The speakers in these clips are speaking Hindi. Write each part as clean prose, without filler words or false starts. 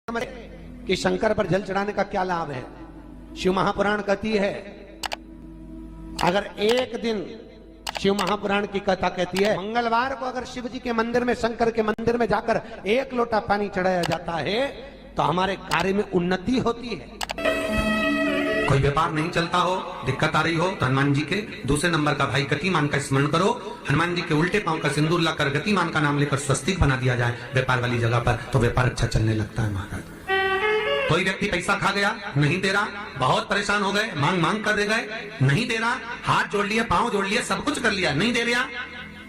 कि शंकर पर जल चढ़ाने का क्या लाभ है। शिव महापुराण कहती है, अगर एक दिन शिव महापुराण की कथा कहती है, मंगलवार को अगर शिव जी के मंदिर में, शंकर के मंदिर में जाकर एक लोटा पानी चढ़ाया जाता है तो हमारे कार्य में उन्नति होती है। कोई व्यापार नहीं चलता हो, दिक्कत आ रही हो तो हनुमान जी के दूसरे नंबर का भाई गतिमान का स्मरण करो। हनुमान जी के उल्टे पांव का सिंदूर लाकर गतिमान का नाम लेकर स्वस्तिक बना दिया जाए व्यापार वाली जगह पर, तो व्यापार अच्छा चलने लगता है महाराज। कोई व्यक्ति पैसा खा गया, नहीं दे रहा, बहुत परेशान हो गए, मांग मांग कर दे गए, नहीं दे रहा, हाथ जोड़ लिए, पांव जोड़ लिए, सब कुछ कर लिया, नहीं दे रहा,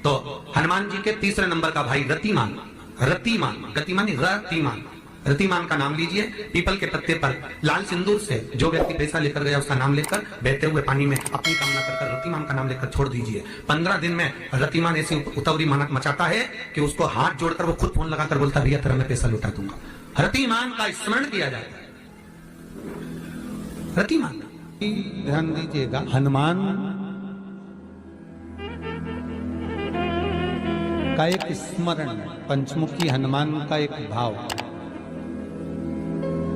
तो हनुमान जी के तीसरे नंबर का भाई रतिमान, रतिमान, गतिमान रतिमान, रतिमान का नाम लीजिए। पीपल के पत्ते पर लाल सिंदूर से जो व्यक्ति पैसा लेकर गया उसका नाम लेकर बहते हुए पानी में अपनी कामना कर रतिमान का नाम लेकर छोड़ दीजिए। 15 दिन में रतिमान ऐसी उतावली मचाता है कि उसको हाथ जोड़कर वो खुद फोन लगाकर बोलता है, भैया तेरा मैं पैसा लौटा दूंगा। रतिमान का स्मरण किया जाता है। रतिमान, ध्यान दीजिएगा, हनुमान का एक स्मरण, पंचमुखी हनुमान का एक भाव।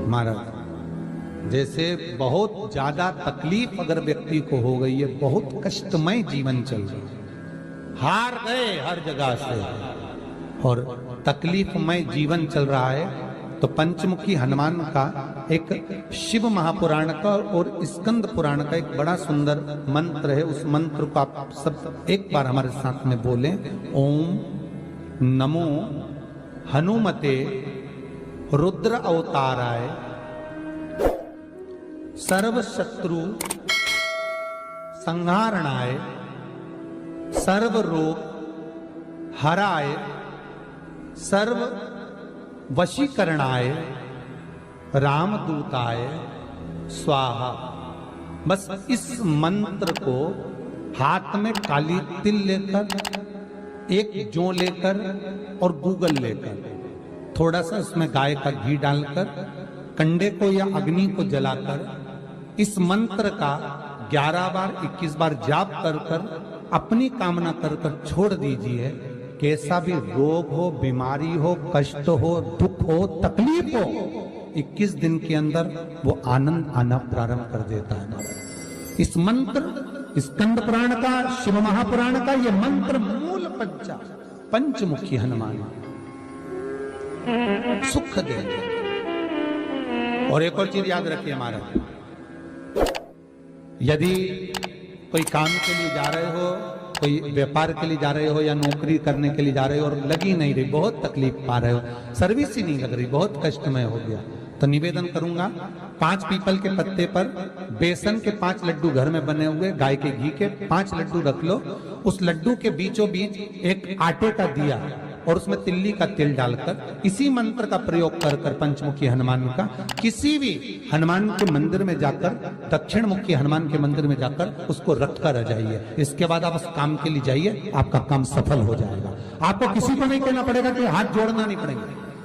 महाराज, जैसे बहुत ज्यादा तकलीफ अगर व्यक्ति को हो गई है, बहुत कष्टमय जीवन चल रहा है, हार गए हर जगह से और तकलीफमय जीवन चल रहा है, तो पंचमुखी हनुमान का एक शिव महापुराण का और स्कंद पुराण का एक बड़ा सुंदर मंत्र है। उस मंत्र को आप सब एक बार हमारे साथ में बोलें। ओम नमो हनुमते रुद्र अवताराय सर्व शत्रु संहारणाय सर्व रोग हराय सर्व वशीकरणाय रामदूताय स्वाहा। बस इस मंत्र को हाथ में काली तिल लेकर, एक जौ लेकर और गूगल लेकर, थोड़ा सा उसमें गाय का घी डालकर, कंडे को या अग्नि को जलाकर इस मंत्र का 11 बार 21 बार जाप कर कर अपनी कामना कर कर छोड़ दीजिए। कैसा भी रोग हो, बीमारी हो, कष्ट हो, दुख हो, तकलीफ हो, 21 दिन के अंदर वो आनंद आना प्रारंभ कर देता है। इस मंत्र, स्कंद पुराण का, शिव महापुराण का ये मंत्र मूल पंचमुखी हनुमान सुख दे। और एक और चीज याद रखिए महाराज, यदि कोई काम के लिए जा रहे हो, कोई व्यापार के लिए जा रहे हो या नौकरी करने के लिए जा रहे हो और लगी नहीं रही, बहुत तकलीफ पा रहे हो, सर्विस ही नहीं लग रही, बहुत कष्टमय हो गया, तो निवेदन करूंगा 5 पीपल के पत्ते पर बेसन के 5 लड्डू घर में बने हुए, गाय के घी के 5 लड्डू रख लो। उस लड्डू के बीचों बीच एक आटे का दिया और उसमें तिल्ली का तिल डालकर इसी मंत्र का प्रयोग कर कर पंचमुखी हनुमान का किसी भी हनुमान के मंदिर में जाकर, दक्षिण मुखी हनुमान के मंदिर में जाकर उसको रख कर आ जाइए। इसके बाद आप उस काम के लिए जाइए, आपका काम सफल हो जाएगा। आपको किसी को नहीं कहना पड़ेगा कि हाथ जोड़ना नहीं पड़ेगा,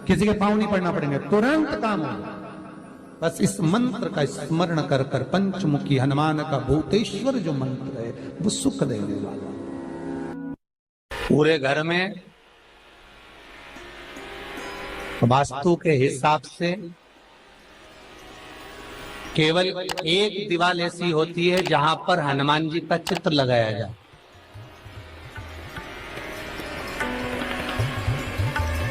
किसी के पांव नहीं पड़ना पड़ेंगे, तुरंत काम होगा। बस इस मंत्र का स्मरण कर कर पंचमुखी हनुमान का भूतेश्वर जो मंत्र है वो सुख देने वाला। पूरे घर में वास्तु के हिसाब से केवल एक दीवार ऐसी होती है जहां पर हनुमान जी का चित्र लगाया जाए।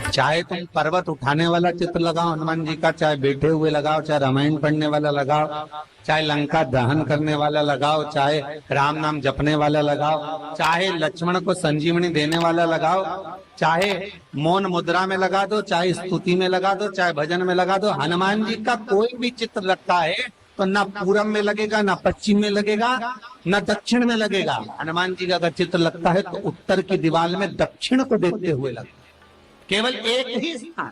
चाहे तुम पर्वत उठाने वाला चित्र लगाओ हनुमान जी का, चाहे बैठे हुए लगाओ, चाहे रामायण पढ़ने वाला लगाओ, चाहे लंका दहन करने वाला लगाओ, चाहे राम नाम जपने वाला लगाओ, चाहे लक्ष्मण को संजीवनी देने वाला लगाओ, चाहे मौन मुद्रा में लगा दो, चाहे स्तुति में लगा दो, चाहे भजन में लगा दो। हनुमान जी का कोई भी चित्र लगता है तो ना पूरब में लगेगा, ना पश्चिम में लगेगा, ना दक्षिण में लगेगा। हनुमान जी का अगर चित्र लगता है तो उत्तर की दीवार में दक्षिण को देखते हुए लगता है, केवल एक ही स्थान।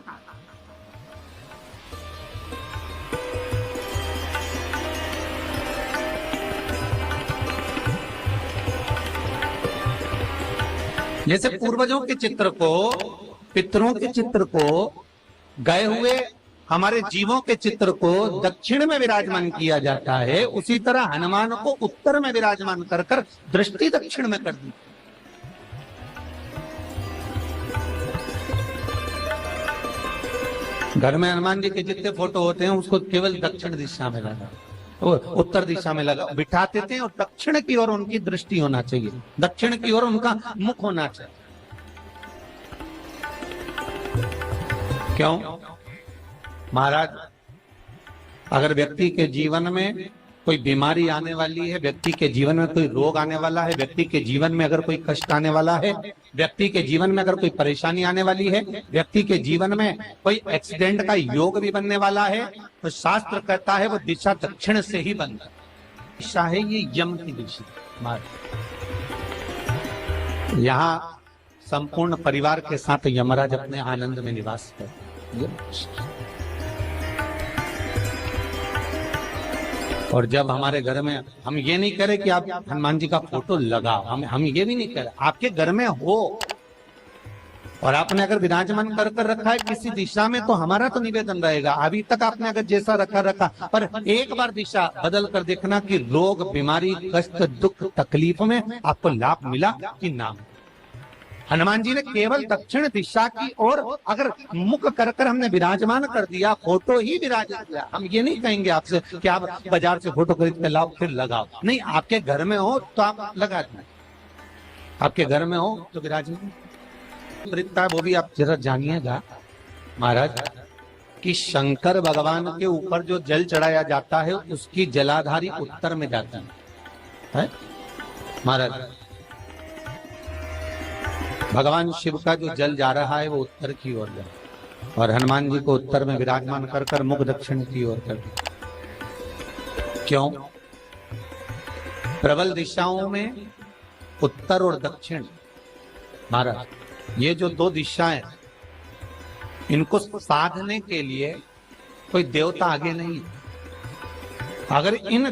जैसे पूर्वजों के चित्र को, पितरों के चित्र को, गए हुए हमारे जीवों के चित्र को दक्षिण में विराजमान किया जाता है, उसी तरह हनुमान को उत्तर में विराजमान कर कर दृष्टि दक्षिण में कर दी। घर में हनुमान जी के जितने फोटो होते हैं उसको केवल दक्षिण दिशा में लगा, वो उत्तर दिशा में लगा बिठाते थे, और दक्षिण की ओर उनकी दृष्टि होना चाहिए, दक्षिण की ओर उनका मुख होना चाहिए। क्यों? महाराज, अगर व्यक्ति के जीवन में कोई बीमारी आने वाली है, व्यक्ति के जीवन में कोई रोग आने वाला है, व्यक्ति के जीवन में अगर कोई कष्ट आने वाला है, व्यक्ति के जीवन में अगर कोई परेशानी आने वाली है, व्यक्ति के जीवन में कोई एक्सीडेंट का योग भी बनने वाला है, तो शास्त्र कहता है वो दिशा दक्षिण से ही बनता है। दिशा है ये यम की दिशा। यहाँ संपूर्ण परिवार के साथ यमराज अपने आनंद में निवास करते। और जब हमारे घर में, हम ये नहीं कह रहे कि आप हनुमान जी का फोटो लगाओ, हम ये भी नहीं कह रहे, आपके घर में हो और आपने अगर विराजमान कर रखा है किसी दिशा में, तो हमारा तो निवेदन रहेगा, अभी तक आपने अगर जैसा रखा, पर एक बार दिशा बदल कर देखना कि रोग, बीमारी, कष्ट, दुख, तकलीफ में आपको लाभ मिला कि ना। हनुमान जी ने केवल दक्षिण दिशा की ओर अगर मुख कर हमने विराजमान कर दिया, फोटो ही विराजित किया। हम ये नहीं कहेंगे आपसे कि आप बाजार से फोटो खरीद के लाओ फिर लगाओ, नहीं, आपके घर में हो तो आप लगा दें, आपके घर में हो तो विराजमान। वो भी आप जरा जानिएगा महाराज कि शंकर भगवान के ऊपर जो जल चढ़ाया जाता है उसकी जलाधारी उत्तर में जाती है महाराज। भगवान शिव का जो जल जा रहा है वो उत्तर की ओर जा, और हनुमान जी को उत्तर में विराजमान कर मुख दक्षिण की ओर कर। क्यों? प्रबल दिशाओं में उत्तर और दक्षिण महाराज, ये जो दो दिशाएं, इनको साधने के लिए कोई देवता आगे नहीं। अगर इन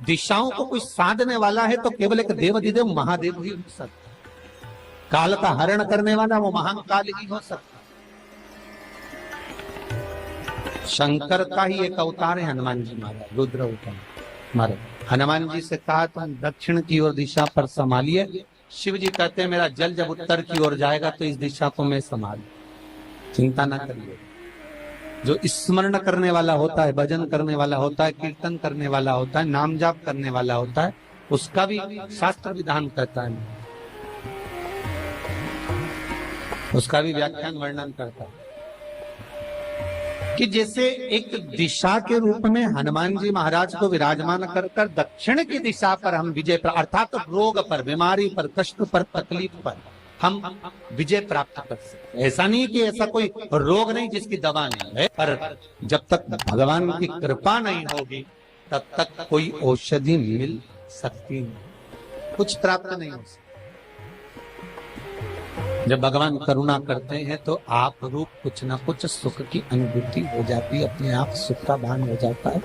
दिशाओं को कोई साधने वाला है तो केवल एक देवाधिदेव महादेव ही हो सकता। काल का हरण करने वाला वो महाकाल ही हो सकता। शंकर का ही एक अवतार है हनुमान जी महाराज, रुद्र अवतार महाराज। हनुमान जी से कहा तुम दक्षिण की ओर दिशा पर संभालिए, शिव जी कहते हैं मेरा जल जब उत्तर की ओर जाएगा तो इस दिशा को मैं संभाल, चिंता ना करिए। जो स्मरण करने वाला होता है, भजन करने वाला होता है, कीर्तन करने वाला होता है, नाम जाप करने वाला होता है, उसका भी शास्त्र विधान कहता है, उसका भी व्याख्यान वर्णन करता है कि जैसे एक दिशा के रूप में हनुमान जी महाराज को विराजमान कर दक्षिण की दिशा पर हम विजय, अर्थात रोग पर, बीमारी पर, कष्ट पर, तकलीफ पर हम विजय प्राप्त कर सकते। ऐसा नहीं कि ऐसा कोई रोग नहीं जिसकी दवा नहीं है, पर जब तक भगवान की कृपा नहीं होगी तब तक कोई औषधि मिल सकती नहीं, कुछ प्राप्त नहीं हो सकता। जब भगवान करुणा करते हैं तो आप रूप कुछ ना कुछ सुख की अनुभूति हो जाती है, अपने आप सुख का भान हो जाता है।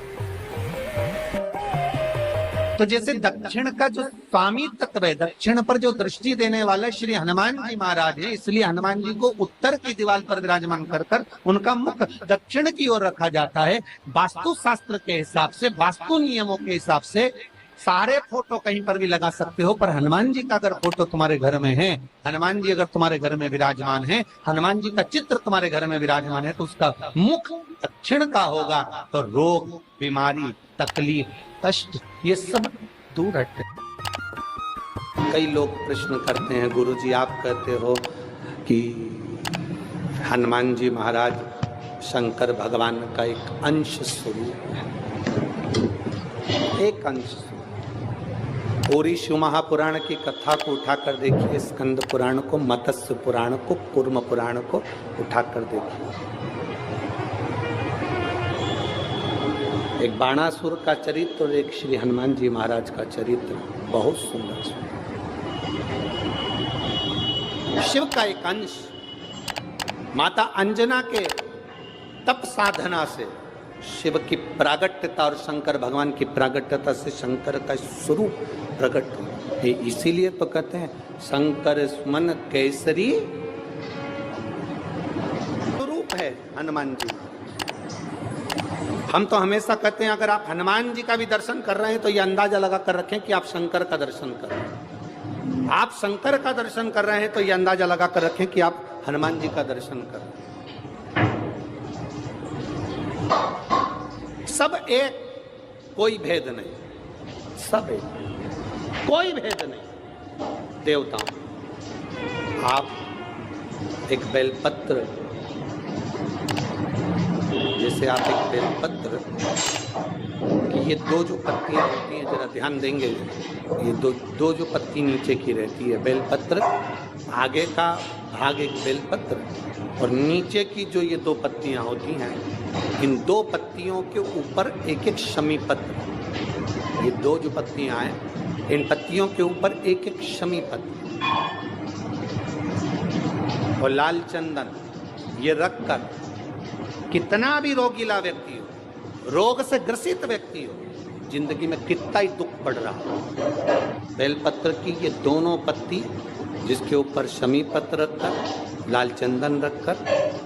तो जैसे दक्षिण का जो स्वामी तत्व है, दक्षिण पर जो दृष्टि देने वाला श्री हनुमान जी महाराज है, इसलिए हनुमान जी को उत्तर की दीवार पर विराजमान कर उनका मुख दक्षिण की ओर रखा जाता है। वास्तु शास्त्र के हिसाब से, वास्तु नियमों के हिसाब से सारे फोटो कहीं पर भी लगा सकते हो, पर हनुमान जी का अगर फोटो तुम्हारे घर में है, हनुमान जी अगर तुम्हारे घर में विराजमान है, हनुमान जी का चित्र तुम्हारे घर में विराजमान है, तो उसका मुख दक्षिण का होगा, तो रोग, बीमारी, तकलीफ, कष्ट ये सब दूर हटते। कई लोग प्रश्न करते हैं, गुरुजी आप कहते हो कि हनुमान जी महाराज शंकर भगवान का एक अंश स्वरूप है, एक अंश। पूरी शिव महापुराण की कथा को उठाकर देखिए, स्कंद पुराण को, मत्स्य पुराण को, कूर्म पुराण को उठाकर देखिए। एक बाणासुर का चरित्र और एक श्री हनुमान जी महाराज का चरित्र बहुत सुंदर। शिव का एक अंश माता अंजना के तप साधना से शिव की प्रागट्यता और शंकर भगवान की प्रागट्यता से शंकर का स्वरूप प्रकट हो। इसीलिए तो कहते हैं शंकर सुमन केसरी स्वरूप है हनुमान जी। हम तो हमेशा कहते हैं अगर आप हनुमान जी का भी दर्शन कर रहे हैं तो ये अंदाजा लगा कर रखें कि आप शंकर का दर्शन कर रहे हैं। आप शंकर का दर्शन कर रहे हैं तो ये अंदाजा लगा कर रखें कि आप हनुमान जी का दर्शन कर रहे हैं। सब एक, कोई भेद नहीं, सब एक, कोई भेद नहीं। देवताओं, आप एक बेलपत्र, जैसे आप एक बेलपत्र कि ये दो जो पत्तियां होती हैं, जरा ध्यान देंगे, ये दो जो पत्ती नीचे की रहती है बेलपत्र, आगे का भाग एक बेलपत्र और नीचे की जो ये दो पत्तियां होती हैं, इन दो पत्तियों के ऊपर एक एक शमी पत्र, ये दो जो पत्तियां हैं, इन पत्तियों के ऊपर एक एक शमी पत्र और लाल चंदन, ये रखकर कितना भी रोगीला व्यक्ति हो, रोग से ग्रसित व्यक्ति हो, जिंदगी में कितना ही दुख पड़ रहा हो, बेलपत्र की ये दोनों पत्ती, जिसके ऊपर शमी पत्र रखकर, लाल चंदन रखकर,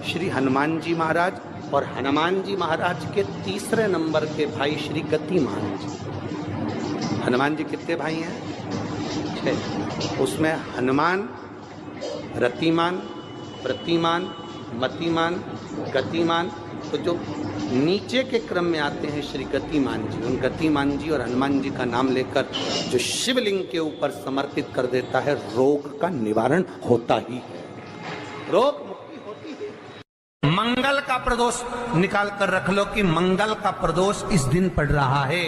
श्री हनुमान जी महाराज और हनुमान जी महाराज के तीसरे नंबर के भाई श्री गतिमान जी। हनुमान जी कितने भाई हैं? 6। उसमें हनुमान, रतिमान, प्रतिमान, मतिमान, गतिमान, तो जो नीचे के क्रम में आते हैं श्री गतिमान जी, उन गतिमान जी और हनुमान जी का नाम लेकर जो शिवलिंग के ऊपर समर्पित कर देता है, रोग का निवारण होता ही है, रोग मुक्ति होती है। मंगल का प्रदोष निकाल कर रख लो कि मंगल का प्रदोष इस दिन पड़ रहा है,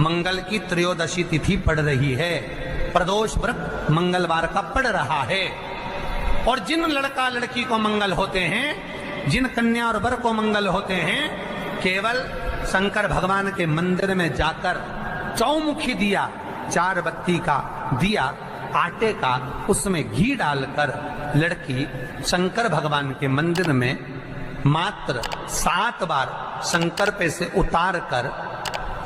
मंगल की त्रयोदशी तिथि पड़ रही है, प्रदोष व्रत मंगलवार का पड़ रहा है। और जिन लड़का लड़की को मंगल होते हैं, जिन कन्या और वर को मंगल होते हैं, केवल शंकर भगवान के मंदिर में जाकर चौमुखी दिया, 4 बत्ती का दिया आटे का, उसमें घी डालकर लड़की शंकर भगवान के मंदिर में मात्र 7 बार शंकर पे से उतार कर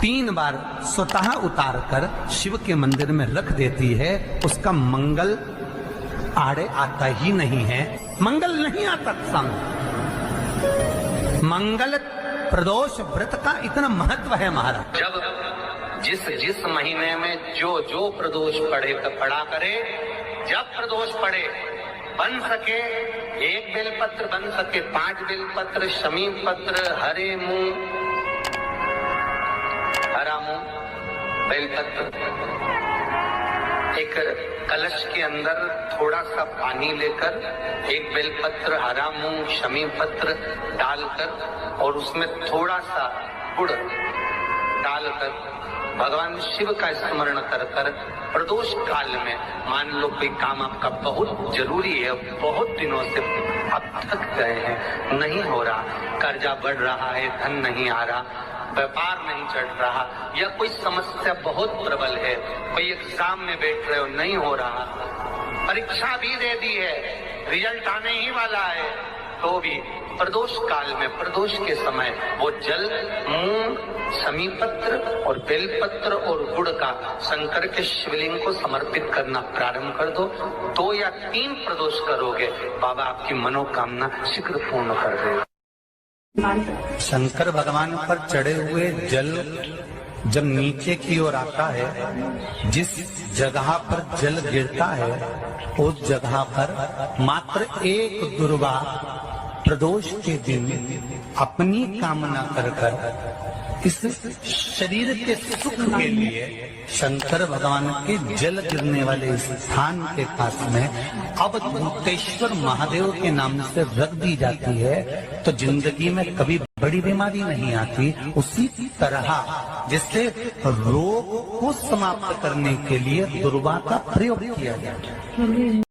3 बार स्वतः उतार कर शिव के मंदिर में रख देती है, उसका मंगल आड़े आता ही नहीं है, मंगल नहीं आता सामने। मंगल प्रदोष व्रत का इतना महत्व है महाराज। जब जिस महीने में जो प्रदोष पड़ा करे, जब प्रदोष पड़े, बन सके 1 बेलपत्र, बन सके 5 बेलपत्र, शमी पत्र, हरे मूंग, हरा मूंग, बेलपत्र, एक कलश के अंदर थोड़ा सा पानी लेकर 1 बेलपत्र, हरा मूंग, शमी पत्र डालकर और उसमें थोड़ा सा गुड़ डालकर भगवान शिव का स्मरण कर कर प्रदोष काल में, मान लो कोई काम आपका बहुत जरूरी है, बहुत दिनों से आप थक गए हैं, नहीं हो रहा, कर्जा बढ़ रहा है, धन नहीं आ रहा, व्यापार नहीं चढ़ रहा, या कोई समस्या बहुत प्रबल है, कोई एग्जाम में बैठ रहे हो, नहीं हो रहा, परीक्षा भी दे दी है, रिजल्ट आने ही वाला है, तो भी प्रदोष काल में, प्रदोष के समय वो जल, मूंग, शमी पत्र और बेलपत्र और गुड़ का शंकर के शिवलिंग को समर्पित करना प्रारंभ कर दो। 2 या 3 प्रदोष करोगे, बाबा आपकी मनोकामना शीघ्र पूर्ण कर देगा। शंकर भगवान पर चढ़े हुए जल जब नीचे की ओर आता है, जिस जगह पर जल गिरता है, उस जगह पर मात्र 1 दुर्वा प्रदोष के दिन अपनी कामना कर कर इस शरीर के सुख के लिए शंकर भगवान के जल गिरने वाले स्थान के पास में अवधूतेश्वर महादेव के नाम से रख दी जाती है, तो जिंदगी में कभी बड़ी बीमारी नहीं आती। उसी तरह जिससे रोग को समाप्त करने के लिए दुर्वा का प्रयोग किया जाता है।